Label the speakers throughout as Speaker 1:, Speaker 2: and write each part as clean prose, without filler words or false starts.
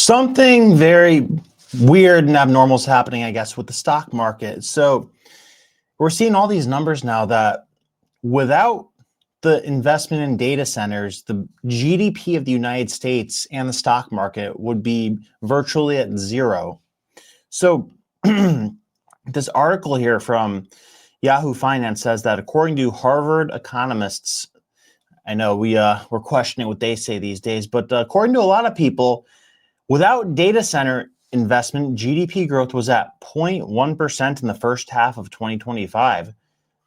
Speaker 1: Something very weird and abnormal is happening, I guess, with the stock market. So we're seeing all these numbers now that without the investment in data centers, the GDP of the United States and the stock market would be virtually at zero. So this article here from Yahoo Finance says that according to Harvard economists, I know we're questioning what they say these days, but according to a lot of people, without data center investment, GDP growth was at 0.1% in the first half of 2025.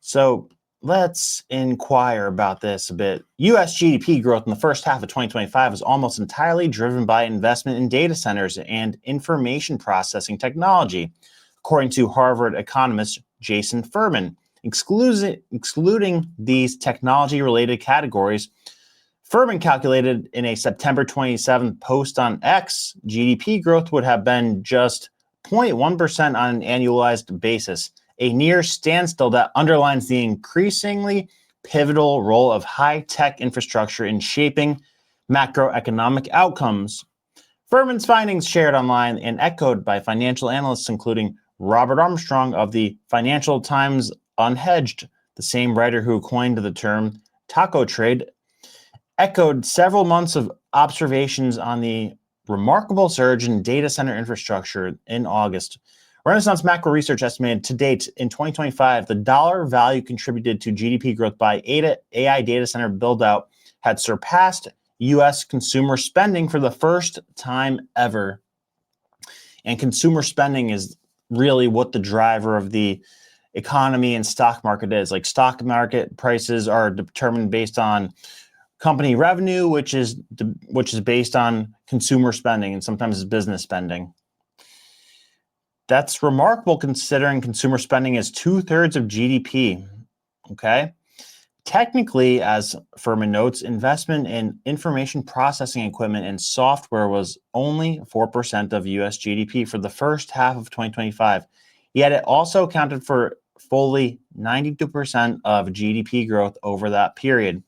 Speaker 1: So let's inquire about this a bit. US GDP growth in the first half of 2025 was almost entirely driven by investment in data centers and information processing technology, according to Harvard economist Jason Furman. Excluding these technology-related categories, Furman calculated in a September 27th post on X, GDP growth would have been just 0.1% on an annualized basis, a near standstill that underlines the increasingly pivotal role of high-tech infrastructure in shaping macroeconomic outcomes. Furman's findings shared online and echoed by financial analysts, including Robert Armstrong of the Financial Times Unhedged, the same writer who coined the term taco trade, echoed several months of observations on the remarkable surge in data center infrastructure in August. Renaissance Macro Research estimated to date in 2025, the dollar value contributed to GDP growth by AI data center build-out had surpassed U.S. consumer spending for the first time ever. And consumer spending is really what the driver of the economy and stock market is. Like stock market prices are determined based on company revenue, which is based on consumer spending and sometimes it's business spending. That's remarkable considering consumer spending is 2/3 of GDP. Okay. Technically, as Furman notes, investment in information processing equipment and software was only 4% of US GDP for the first half of 2025. Yet it also accounted for fully 92% of GDP growth over that period.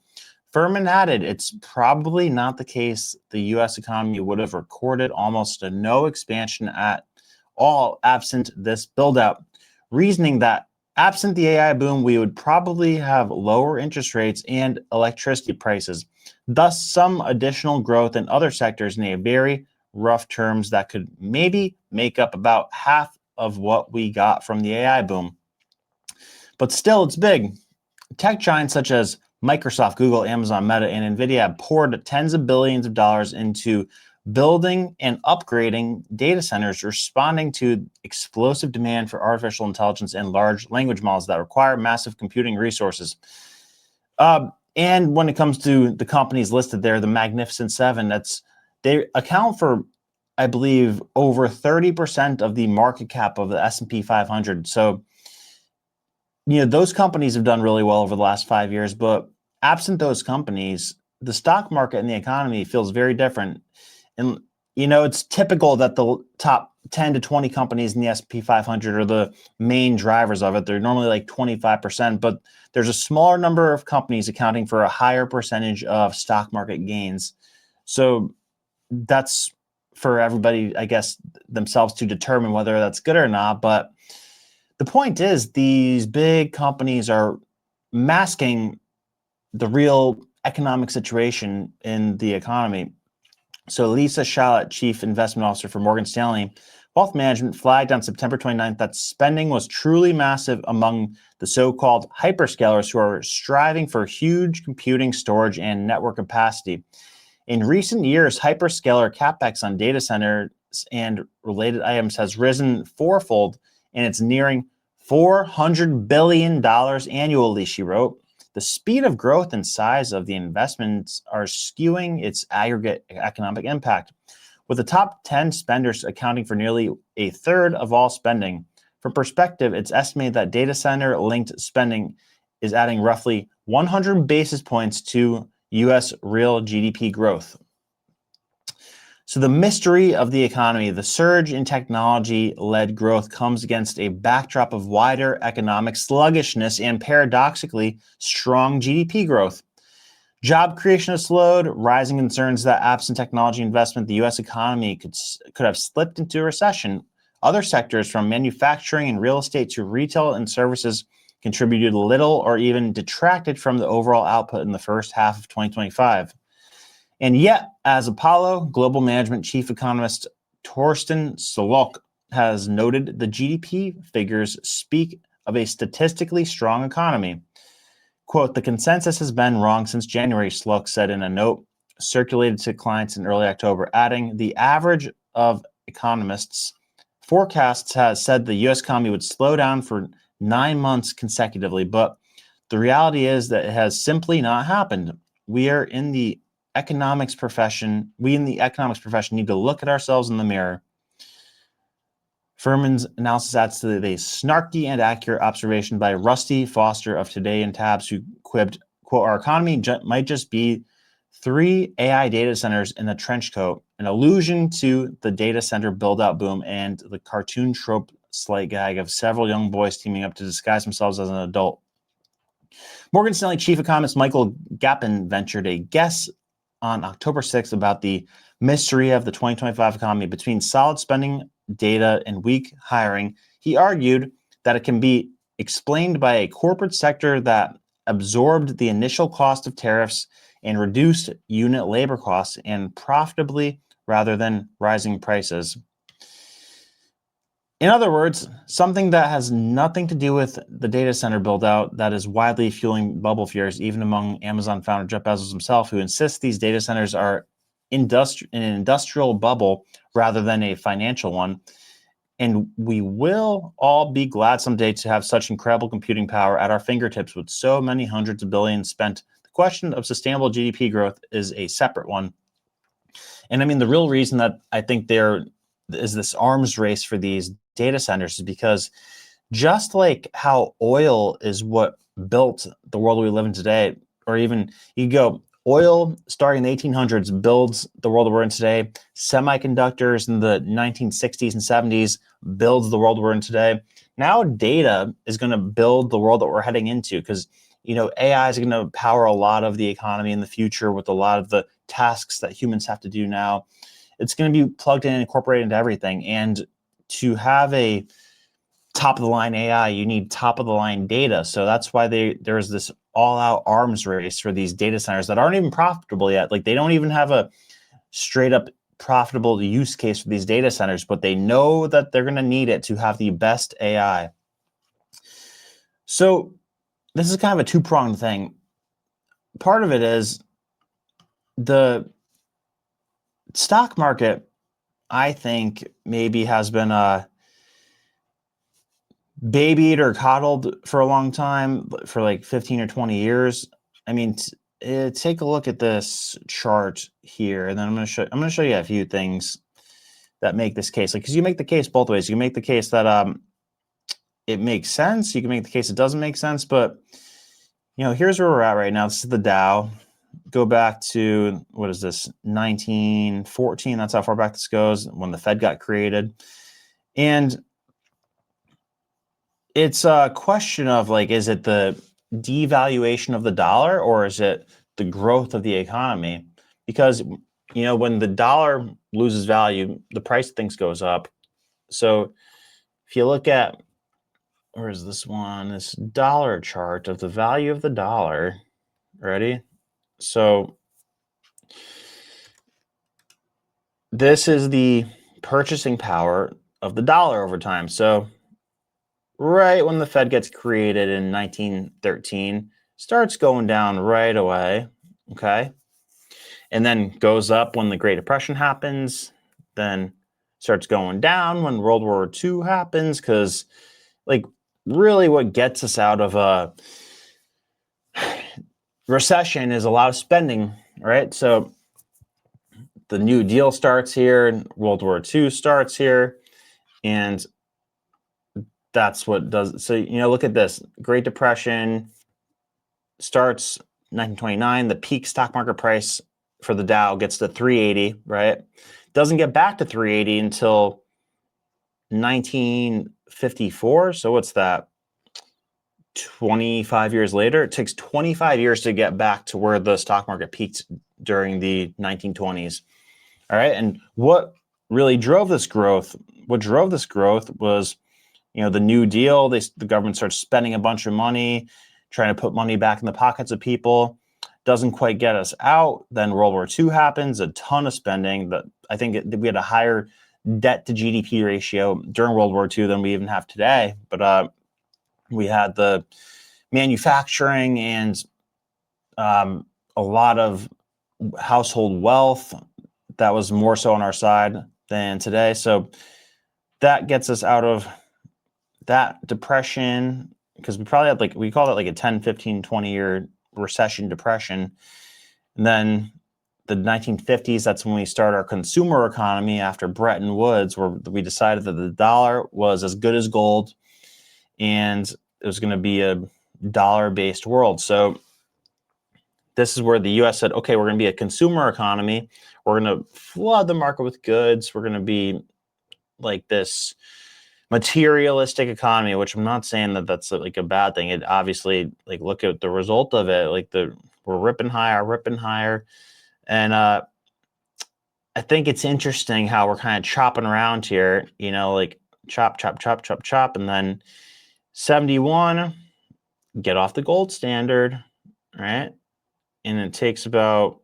Speaker 1: Furman added, it's probably not the case the U.S. economy would have recorded almost no expansion at all absent this build-out, reasoning that absent the AI boom, we would probably have lower interest rates and electricity prices, thus some additional growth in other sectors in a very rough terms that could maybe make up about half of what we got from the AI boom. But still, it's big. Tech giants such as Microsoft, Google, Amazon, Meta, and NVIDIA have poured tens of billions of dollars into building and upgrading data centers, responding to explosive demand for artificial intelligence and large language models that require massive computing resources. And when it comes to the companies listed there, the Magnificent Seven, they account for, I believe, over 30% of the market cap of the S&P 500. So, those companies have done really well over the last 5 years, but absent those companies, the stock market and the economy feels very different. And, it's typical that the top 10 to 20 companies in the S&P 500 are the main drivers of it. They're normally like 25%, but there's a smaller number of companies accounting for a higher percentage of stock market gains. So that's for everybody, I guess, themselves to determine whether that's good or not. But the point is, these big companies are masking the real economic situation in the economy. So Lisa Shallett, Chief Investment Officer for Morgan Stanley Wealth Management, flagged on September 29th that spending was truly massive among the so-called hyperscalers who are striving for huge computing, storage, and network capacity. In recent years, hyperscaler capex on data centers and related items has risen fourfold, and it's nearing $400 billion annually, she wrote. The speed of growth and size of the investments are skewing its aggregate economic impact, with the top 10 spenders accounting for nearly a third of all spending. For perspective, it's estimated that data center-linked spending is adding roughly 100 basis points to U.S. real GDP growth. So the mystery of the economy, the surge in technology-led growth comes against a backdrop of wider economic sluggishness and paradoxically strong GDP growth. Job creation has slowed, rising concerns that absent technology investment, the U.S. economy could have slipped into a recession. Other sectors, from manufacturing and real estate to retail and services, contributed little or even detracted from the overall output in the first half of 2025. And yet, as Apollo Global Management Chief Economist Torsten Solok has noted, the GDP figures speak of a statistically strong economy. Quote, the consensus has been wrong since January, Slok said in a note circulated to clients in early October, adding, the average of economists' forecasts has said the U.S. economy would slow down for 9 months consecutively, but the reality is that it has simply not happened. We in the economics profession need to look at ourselves in the mirror. Furman's analysis adds to the snarky and accurate observation by Rusty Foster of Today and Tabs, who quipped, quote, our economy might just be 3 AI data centers in a trench coat, an allusion to the data center build-out boom and the cartoon trope slight gag of several young boys teaming up to disguise themselves as an adult. Morgan Stanley chief economist Michael Gappin ventured a guess on October 6th about the mystery of the 2025 economy. Between solid spending data and weak hiring, he argued that it can be explained by a corporate sector that absorbed the initial cost of tariffs and reduced unit labor costs and profitably rather than rising prices. In other words, something that has nothing to do with the data center build out that is widely fueling bubble fears, even among Amazon founder Jeff Bezos himself, who insists these data centers are an industrial bubble rather than a financial one. And we will all be glad someday to have such incredible computing power at our fingertips with so many hundreds of billions spent. The question of sustainable GDP growth is a separate one. And I mean, the real reason that I think there is this arms race for these data centers is because just like how oil is what built the world we live in today, or even you go, oil starting in the 1800s builds the world we're in today. Semiconductors in the 1960s and 70s builds the world we're in today. Now data is going to build the world that we're heading into, because AI is going to power a lot of the economy in the future with a lot of the tasks that humans have to do now. It's going to be plugged in and incorporated into everything. And to have a top of the line AI, you need top of the line data. So that's why there's this all out arms race for these data centers that aren't even profitable yet. Like, they don't even have a straight up profitable use case for these data centers, but they know that they're going to need it to have the best AI. So this is kind of a two-pronged thing. Part of it is the stock market, I think, maybe has been babied or coddled for a long time, for like 15 or 20 years. I mean, take a look at this chart here, and then I'm going to show you a few things that make this case. Like, because you make the case both ways. You can make the case that it makes sense. You can make the case it doesn't make sense. But here's where we're at right now. This is the Dow. Go back to, what is this, 1914? That's how far back this goes, when the Fed got created. And it's a question of, like, is it the devaluation of the dollar or is it the growth of the economy? Because, when the dollar loses value, the price of things goes up. So if you look at, where is this one? This dollar chart of the value of the dollar. Ready? So this is the purchasing power of the dollar over time. So right when the Fed gets created in 1913, starts going down right away, okay? And then goes up when the Great Depression happens, then starts going down when World War II happens, because, like, really what gets us out of a recession is a lot of spending, right? So the New Deal starts here, World War II starts here, and that's what does it. So, look at this. Great Depression starts 1929. The peak stock market price for the Dow gets to 380, right? Doesn't get back to 380 until 1954. So what's that? 25 years later. It takes 25 years to get back to where the stock market peaked during the 1920s. All right. And what really drove this growth? What drove this growth was, the New Deal. The government starts spending a bunch of money, trying to put money back in the pockets of people. Doesn't quite get us out. Then World War II happens, a ton of spending. I think we had a higher debt to GDP ratio during World War II than we even have today. But we had the manufacturing and a lot of household wealth that was more so on our side than today. So that gets us out of that depression, because we probably had we call it like a 10, 15, 20-year recession depression. And then the 1950s, that's when we start our consumer economy after Bretton Woods, where we decided that the dollar was as good as gold and it was going to be a dollar-based world. So this is where the U.S. said, okay, we're going to be a consumer economy. We're going to flood the market with goods. We're going to be like this materialistic economy, which I'm not saying that that's like a bad thing. It obviously, look at the result of it. We're ripping higher. And I think it's interesting how we're kind of chopping around here, chop. And then 71, get off the gold standard, right? And it takes about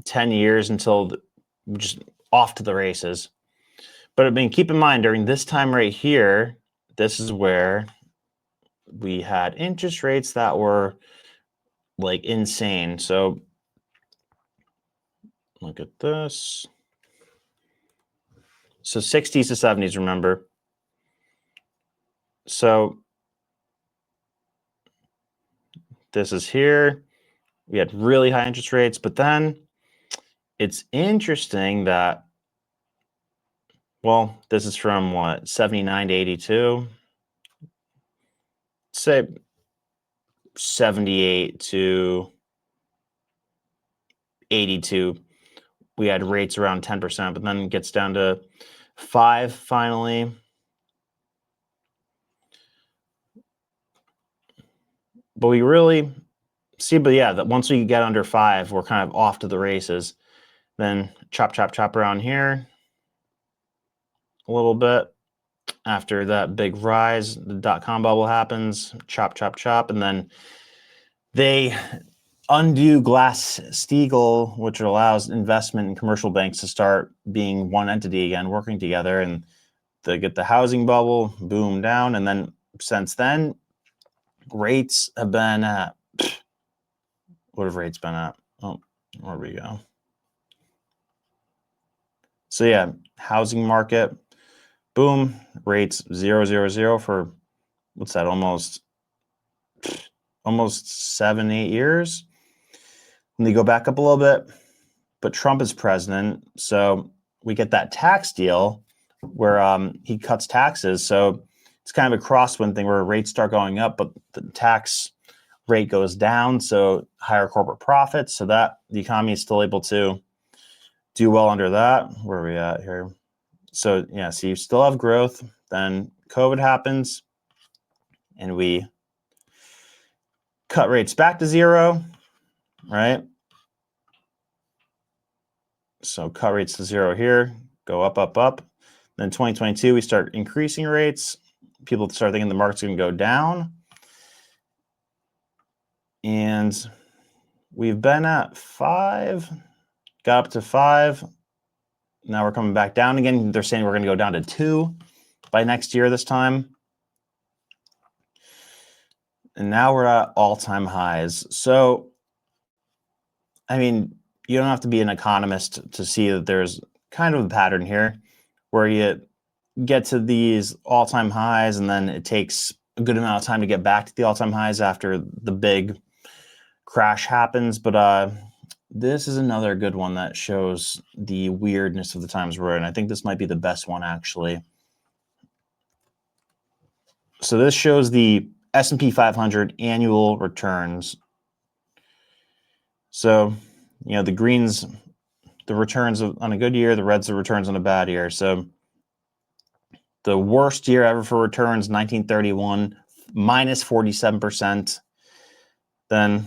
Speaker 1: 10 years until we're just off to the races. But I mean, keep in mind, during this time right here, this is where we had interest rates that were insane. So look at this. So 60s to 70s, remember. So this is here. We had really high interest rates, but then it's interesting that, well, this is from what, 79 to 82? Say 78 to 82. We had rates around 10%, but then it gets down to 5 finally. But we really see, that once we get under 5, we're kind of off to the races. Then chop around here a little bit. After that big rise, the dot-com bubble happens, chop. And then they undo Glass-Steagall, which allows investment in commercial banks to start being one entity again, working together. And they get the housing bubble, boom, down. And then since then, rates have been at, what have rates been at? Oh, where we go. So housing market, boom, rates 0 for, what's that, almost 7-8 years. And they go back up a little bit, but Trump is president, so we get that tax deal where he cuts taxes. So it's kind of a crosswind thing where rates start going up, but the tax rate goes down, so higher corporate profits, so that the economy is still able to do well under that. Where are we at here? So so you still have growth. Then COVID happens, and we cut rates back to 0, right? So cut rates to 0 here, go up. Then 2022, we start increasing rates. People start thinking the market's going to go down. And we've been at 5, got up to 5. Now we're coming back down again. They're saying we're going to go down to 2 by next year this time. And now we're at all-time highs. So, I mean, you don't have to be an economist to see that there's kind of a pattern here where you get to these all-time highs and then it takes a good amount of time to get back to the all-time highs after the big crash happens. But this is another good one that shows the weirdness of the times we're in. I think this might be the best one, actually. So this shows the S&P 500 annual returns. So, the greens, the returns on a good year, the reds, the returns on a bad year. So the worst year ever for returns, 1931, minus 47%. Then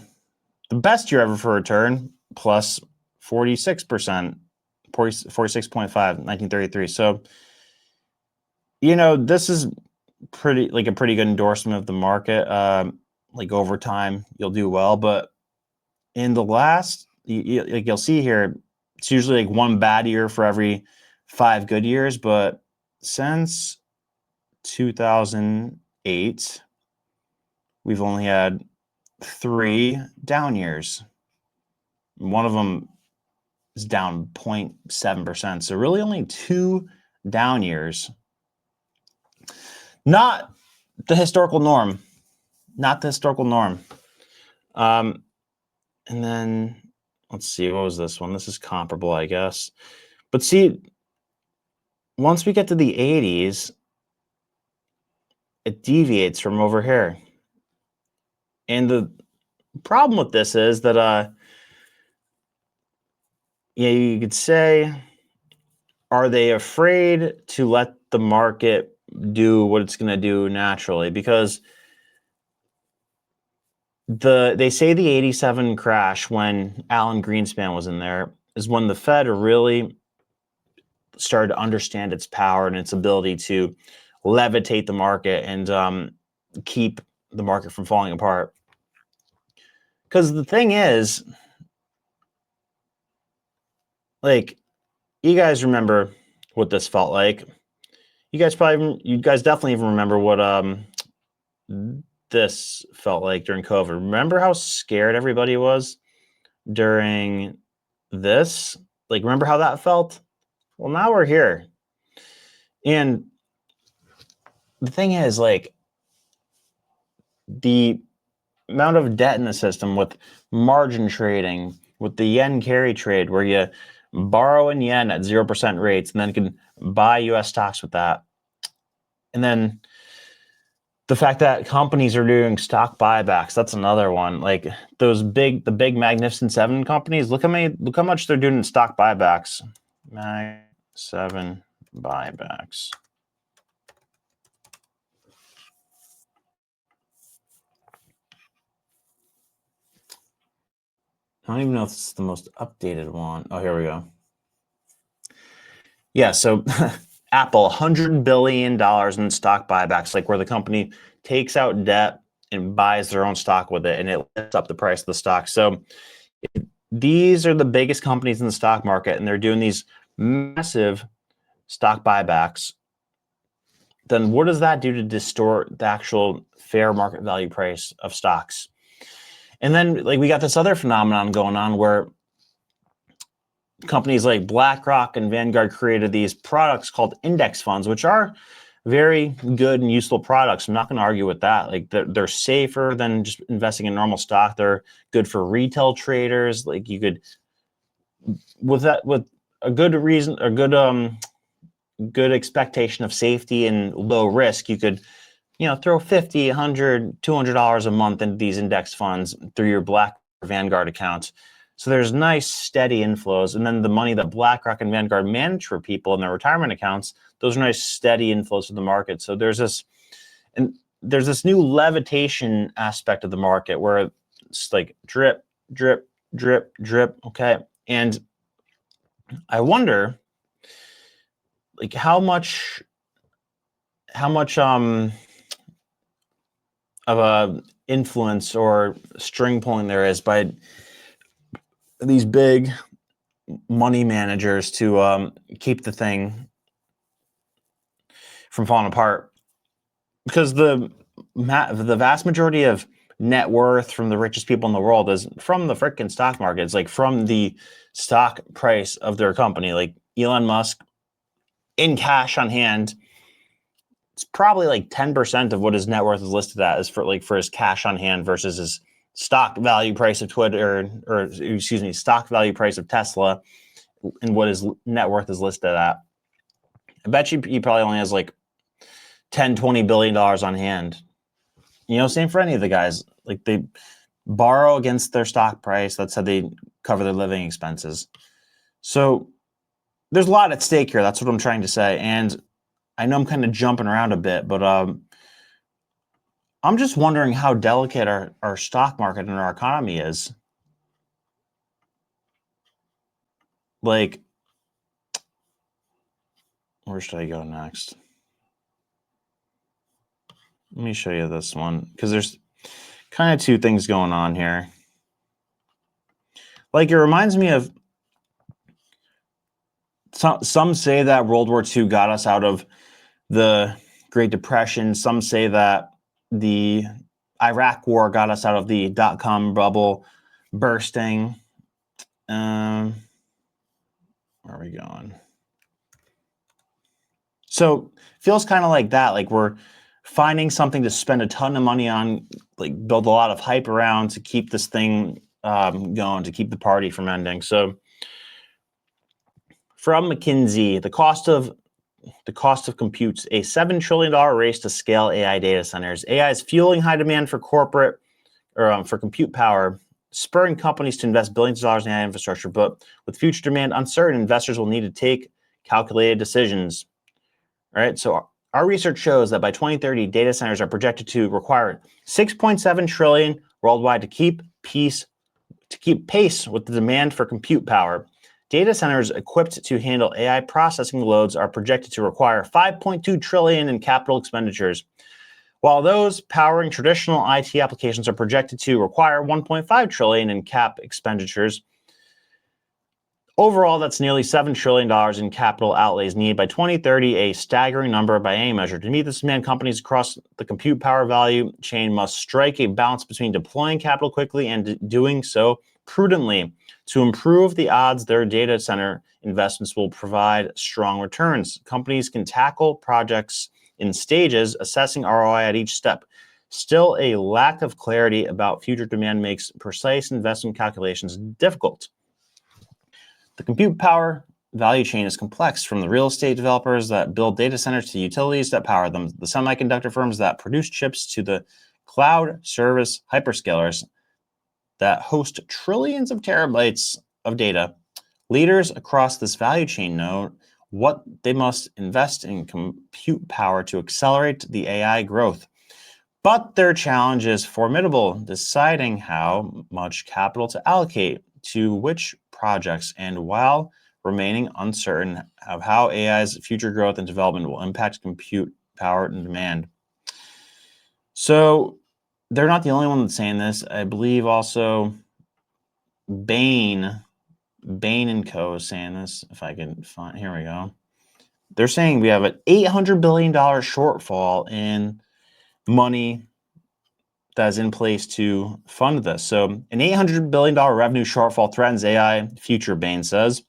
Speaker 1: the best year ever for return, plus 46%, 46.5, 1933. So, this is a pretty good endorsement of the market. Over time, you'll do well. But in the last, you'll see here, it's usually one bad year for every 5 good years. But since 2008, we've only had 3 down years. One of them is down 0.7%. So really only 2 down years. Not the historical norm. And then let's see, what was this one? This is comparable, I guess. But see, once we get to the 80s, it deviates from over here. And the problem with this is that, you could say, are they afraid to let the market do what it's going to do naturally? Because they say the 87 crash, when Alan Greenspan was in there, is when the Fed really started to understand its power and its ability to levitate the market and keep the market from falling apart. Because the thing is, you guys remember what this felt like. You guys definitely even remember what this felt like during COVID. Remember how scared everybody was during this? Remember how that felt? Well, now we're here. And the thing is, the amount of debt in the system with margin trading, with the yen carry trade, where you borrow in yen at 0% rates and then can buy US stocks with that. And then the fact that companies are doing stock buybacks, that's another one. The big Magnificent Seven companies, look how much they're doing in stock buybacks. Mag 7 buybacks. I don't even know if this is the most updated one. Oh, here we go. Yeah, so Apple, $100 billion in stock buybacks, where the company takes out debt and buys their own stock with it, and it lifts up the price of the stock. So these are the biggest companies in the stock market, and they're doing these massive stock buybacks. Then what does that do to distort the actual fair market value price of stocks? And then we got this other phenomenon going on where companies like BlackRock and Vanguard created these products called index funds, which are very good and useful products. I'm not going to argue with that. They're safer than just investing in normal stock. They're good for retail traders. You could, with a good reason, a good expectation of safety and low risk, you could, throw $50, $100, $200 a month into these index funds through your BlackRock or Vanguard account. So there's nice steady inflows. And then the money that BlackRock and Vanguard manage for people in their retirement accounts, those are nice steady inflows to the market. So there's this new levitation aspect of the market where it's drip, drip, drip, drip. Okay. And I wonder how much of a influence or string pulling there is by these big money managers to keep the thing from falling apart, because the vast majority of net worth from the richest people in the world is from the freaking stock market. It's from the stock price of their company. Elon Musk, in cash on hand, it's probably 10% of what his net worth is listed at is for his cash on hand versus his stock value price of Twitter, or stock value price of Tesla, and what his net worth is listed at. I bet you he probably only has $10, $20 billion on hand. Same for any of the guys. They borrow against their stock price. That's how they cover their living expenses. So there's a lot at stake here. That's what I'm trying to say. And I know I'm kind of jumping around a bit, but I'm just wondering how delicate our stock market and our economy is. Like, where should I go next? Let me show you this one, because there's kind of two things going on here. Like, it reminds me of some say that World War II got us out of the Great Depression. Some say that the Iraq War got us out of the dot-com bubble bursting. Where are we going? So feels kind of like that. Like we're finding something to spend a ton of money on, like build a lot of hype around to keep this thing going, to keep the party from ending. So from McKinsey, the cost of compute, a $7 trillion race to scale AI data centers. AI is fueling high demand for corporate or for compute power, spurring companies to invest billions of dollars in AI infrastructure. But with future demand uncertain, investors will need to take calculated decisions. All right, so our research shows that by 2030, data centers are projected to require 6.7 trillion worldwide to keep pace with the demand for compute power. Data centers equipped to handle AI processing loads are projected to require 5.2 trillion in capital expenditures, while those powering traditional IT applications are projected to require 1.5 trillion in cap expenditures. Overall, that's nearly $7 trillion in capital outlays needed by 2030, a staggering number by any measure. To meet this demand, companies across the compute power value chain must strike a balance between deploying capital quickly and doing so prudently to improve the odds their data center investments will provide strong returns. Companies can tackle projects in stages, assessing ROI at each step. Still, a lack of clarity about future demand makes precise investment calculations difficult. The compute power value chain is complex, from the real estate developers that build data centers to utilities that power them, the semiconductor firms that produce chips to the cloud service hyperscalers that host trillions of terabytes of data. Leaders across this value chain know what they must invest in compute power to accelerate the AI growth. But their challenge is formidable, deciding how much capital to allocate to which projects, and while remaining uncertain of how AI's future growth and development will impact compute power and demand. So they're not the only one that's saying this. I believe also Bain and Co. is saying this. If I can find, here we go. They're saying we have an $800 billion shortfall in money that is in place to fund this. So an $800 billion revenue shortfall threatens AI future, Bain says.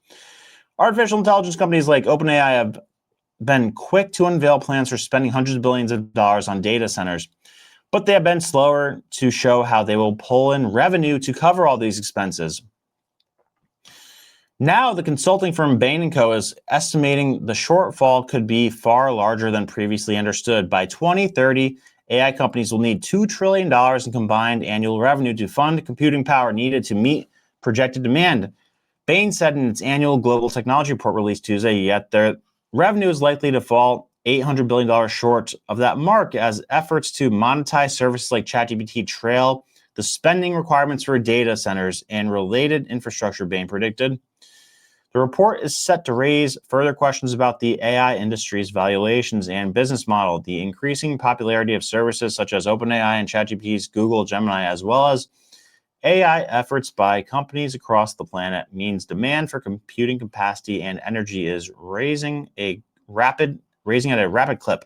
Speaker 1: Artificial intelligence companies like OpenAI have been quick to unveil plans for spending hundreds of billions of dollars on data centers, but they have been slower to show how they will pull in revenue to cover all these expenses. Now, the consulting firm Bain & Co. is estimating the shortfall could be far larger than previously understood. By 2030, AI companies will need $2 trillion in combined annual revenue to fund computing power needed to meet projected demand. Bain said in its annual global technology report released Tuesday, yet their revenue is likely to fall $800 billion short of that mark as efforts to monetize services like ChatGPT trail the spending requirements for data centers and related infrastructure, Bain predicted. The report is set to raise further questions about the AI industry's valuations and business model. The increasing popularity of services such as OpenAI and ChatGPT's Google Gemini, as well as AI efforts by companies across the planet, means demand for computing capacity and energy is rising at a rapid clip.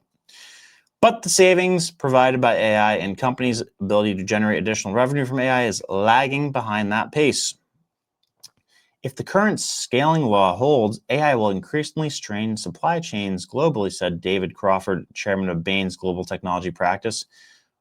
Speaker 1: But the savings provided by AI and companies' ability to generate additional revenue from AI is lagging behind that pace. If the current scaling law holds, AI will increasingly strain supply chains globally, said David Crawford, chairman of Bain's global technology practice.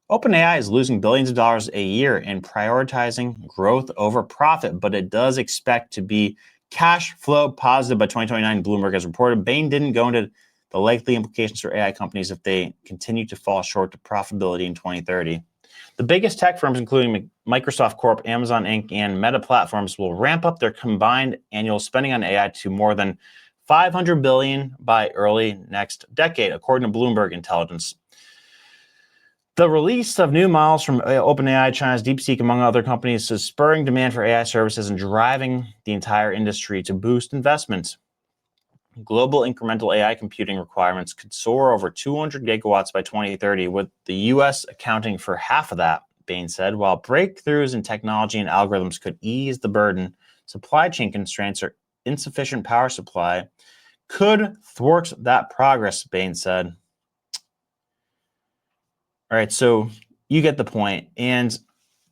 Speaker 1: OpenAI is losing billions of dollars a year and prioritizing growth over profit, but it does expect to be cash flow positive by 2029, Bloomberg has reported. Bain didn't go into the likely implications for AI companies if they continue to fall short of profitability in 2030. The biggest tech firms, including Microsoft Corp, Amazon Inc., and Meta Platforms, will ramp up their combined annual spending on AI to more than $500 billion by early next decade, according to Bloomberg Intelligence. The release of new models from OpenAI, China's DeepSeek, among other companies, is spurring demand for AI services and driving the entire industry to boost investment. Global incremental AI computing requirements could soar over 200 gigawatts by 2030, with the U.S. accounting for half of that, Bain said. While breakthroughs in technology and algorithms could ease the burden, supply chain constraints or insufficient power supply could thwart that progress, Bain said. All right, so you get the point. And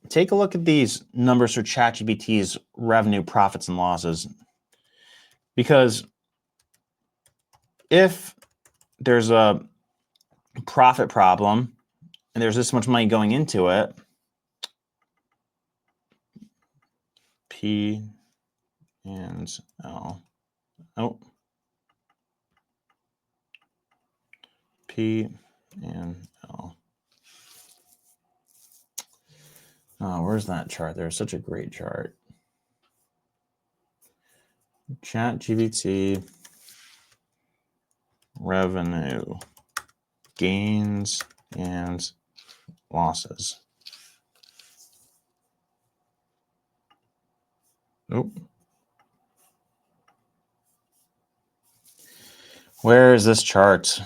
Speaker 1: take a look at these numbers for ChatGPT's revenue, profits, and losses. Because if there's a profit problem and there's this much money going into it, P and L. Oh. P and L. Oh, where's that chart? There's such a great chart. ChatGPT revenue, gains and losses. Oh. Where is this chart?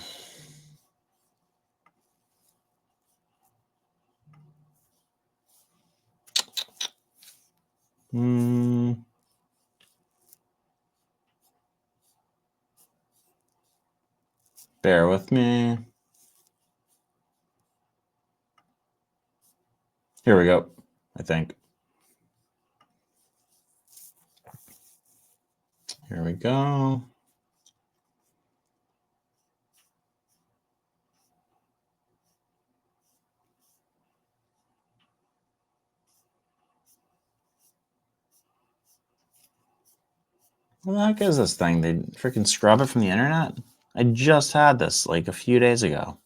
Speaker 1: Bear with me. Here we go, I think. Here we go. What the heck is this thing? They freaking scrub it from the internet? I just had this like a few days ago.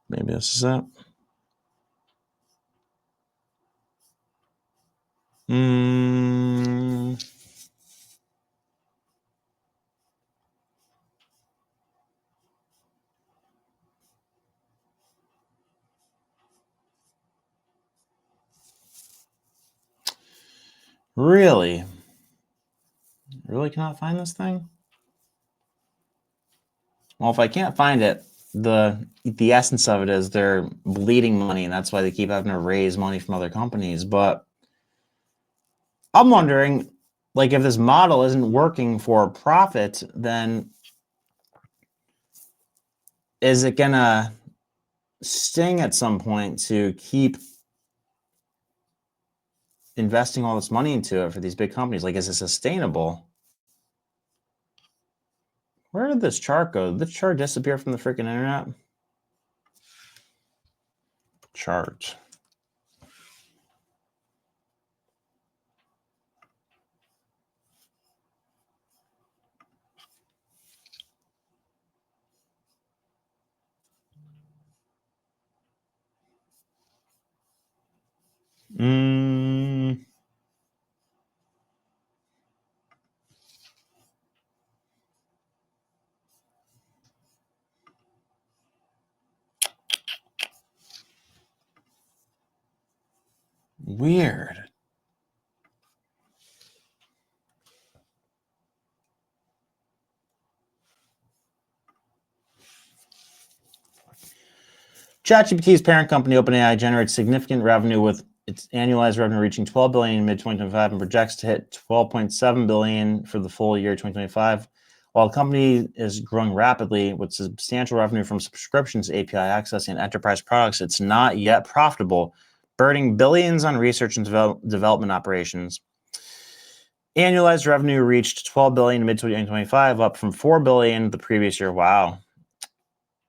Speaker 1: Maybe this is it. Really? Really cannot find this thing? Well, if I can't find it, the essence of it is they're bleeding money, and that's why they keep having to raise money from other companies. But I'm wondering, like, if this model isn't working for profit, then is it gonna sting at some point to keep investing all this money into it for these big companies? Like, is it sustainable? Where did this chart go? Did this chart disappear from the freaking internet? Chart. Weird. ChatGPT's parent company, OpenAI, generates significant revenue, with its annualized revenue reaching $12 billion in mid-2025 and projects to hit $12.7 billion for the full year 2025. While the company is growing rapidly with substantial revenue from subscriptions, API access, and enterprise products, it's not yet profitable, burning billions on research and development operations. Annualized revenue reached $12 billion in mid-2025, up from $4 billion the previous year. Wow.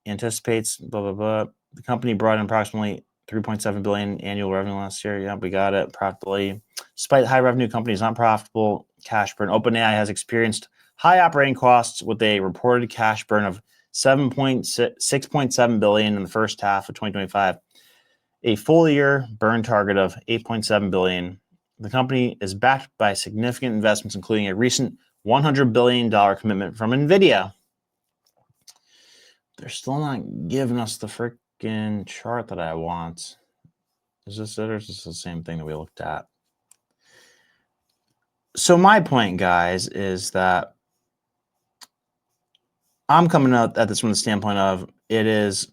Speaker 1: Anticipates blah, blah, blah. The company brought in approximately $3.7 billion annual revenue last year. Yeah, we got it profitably. Despite high revenue, company is not profitable. Cash burn. OpenAI has experienced high operating costs with a reported cash burn of $6.7 billion in the first half of 2025. A full year burn target of $8.7 billion. The company is backed by significant investments, including a recent $100 billion commitment from NVIDIA. They're still not giving us the freaking chart that I want. Is this it, or is this the same thing that we looked at? So my point, guys, is that I'm coming out at this from the standpoint of it is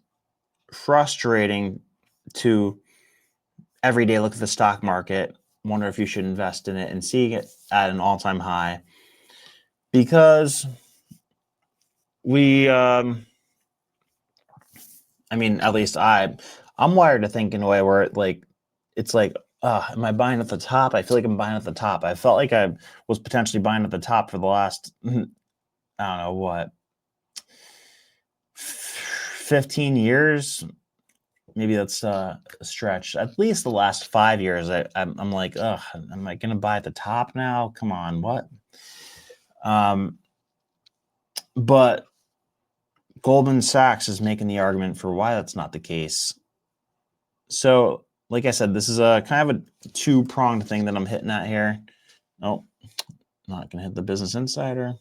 Speaker 1: frustrating to every day look at the stock market, wonder if you should invest in it, and seeing it at an all-time high, because we I mean, at least I'm wired to think in a way where it's like, am I buying at the top? I feel like I'm buying at the top. I felt like I was potentially buying at the top for the last, I don't know what, 15 years. Maybe that's a stretch. At least the last 5 years, I'm like, am I going to buy at the top now? Come on, what? But Goldman Sachs is making the argument for why that's not the case. So, like I said, this is a kind of a two-pronged thing that I'm hitting at here. Oh, not going to hit the Business Insider.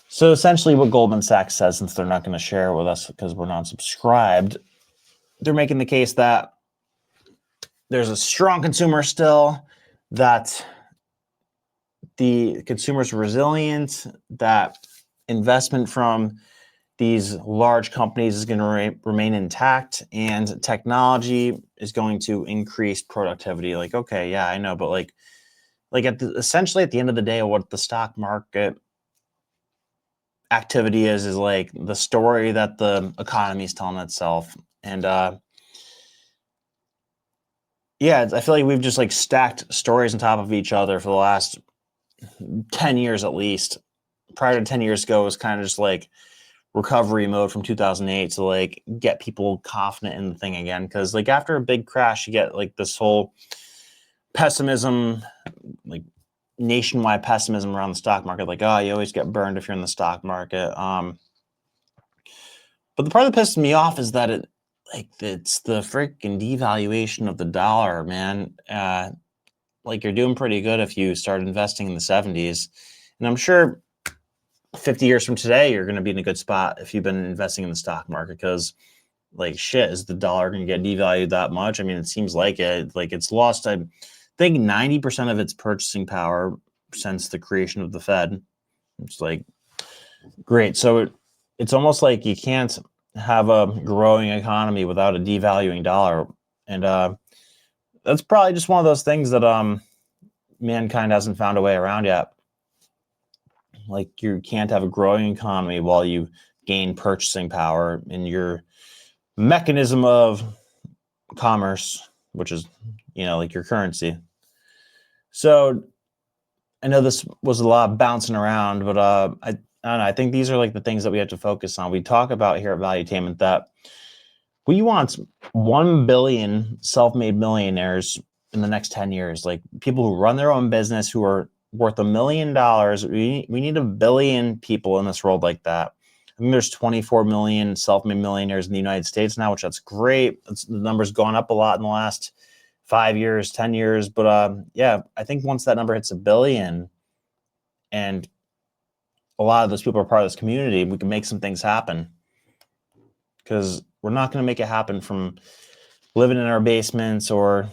Speaker 1: So essentially what Goldman Sachs says, since they're not going to share it with us because we're not subscribed, they're making the case that there's a strong consumer still, that the consumer's resilient, that investment from these large companies is going to remain intact, and technology is going to increase productivity. Like, okay, yeah, I know, but essentially at the end of the day, what the stock market activity is like the story that the economy is telling itself. And yeah, I feel like we've just like stacked stories on top of each other for the last 10 years at least. Prior to 10 years ago, it was kind of just like recovery mode from 2008 to like get people confident in the thing again. Because like after a big crash, you get like this whole pessimism, like nationwide pessimism around the stock market. Like, oh, you always get burned if you're in the stock market. But the part that pisses me off is that it's the freaking devaluation of the dollar, man. Like you're doing pretty good if you start investing in the 70s. And I'm sure 50 years from today, you're going to be in a good spot if you've been investing in the stock market, because like shit, is the dollar going to get devalued that much? I mean, it seems like it. Like it's lost, I think, 90% of its purchasing power since the creation of the Fed. It's like, great. So it's almost like you can't have a growing economy without a devaluing dollar. And that's probably just one of those things that mankind hasn't found a way around yet. Like you can't have a growing economy while you gain purchasing power in your mechanism of commerce, which is, like your currency. So I know this was a lot bouncing around, but I don't know. I think these are like the things that we have to focus on. We talk about here at Valuetainment that we want 1 billion self-made millionaires in the next 10 years, like people who run their own business, who are worth $1 million. We need 1 billion people in this world like that. I think there's 24 million self-made millionaires in the United States now, which that's great. The number's gone up a lot in the last 5 years, 10 years. But yeah, I think once that number hits 1 billion and a lot of those people are part of this community, we can make some things happen. Because we're not going to make it happen from living in our basements or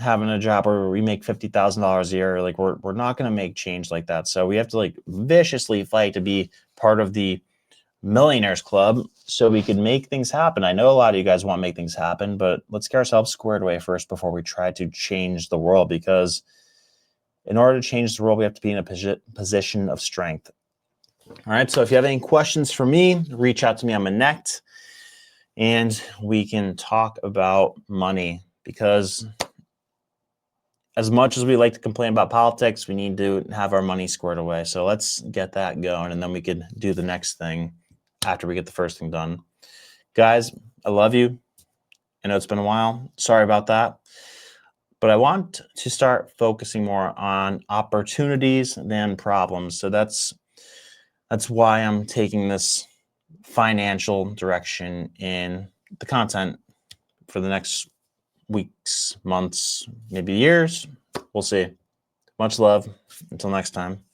Speaker 1: having a job where we make $50,000 a year. Like we're not going to make change like that. So we have to like viciously fight to be part of the Millionaires Club so we can make things happen. I know a lot of you guys want to make things happen, but let's get ourselves squared away first before we try to change the world, because in order to change the world, we have to be in a position of strength. All right. So if you have any questions for me, reach out to me on Minnect and we can talk about money, because as much as we like to complain about politics, we need to have our money squared away. So let's get that going, and then we could do the next thing after we get the first thing done. Guys, I love you. I know it's been a while. Sorry about that. But I want to start focusing more on opportunities than problems. So that's why I'm taking this financial direction in the content for the next weeks, months, maybe years. We'll see. Much love. Until next time.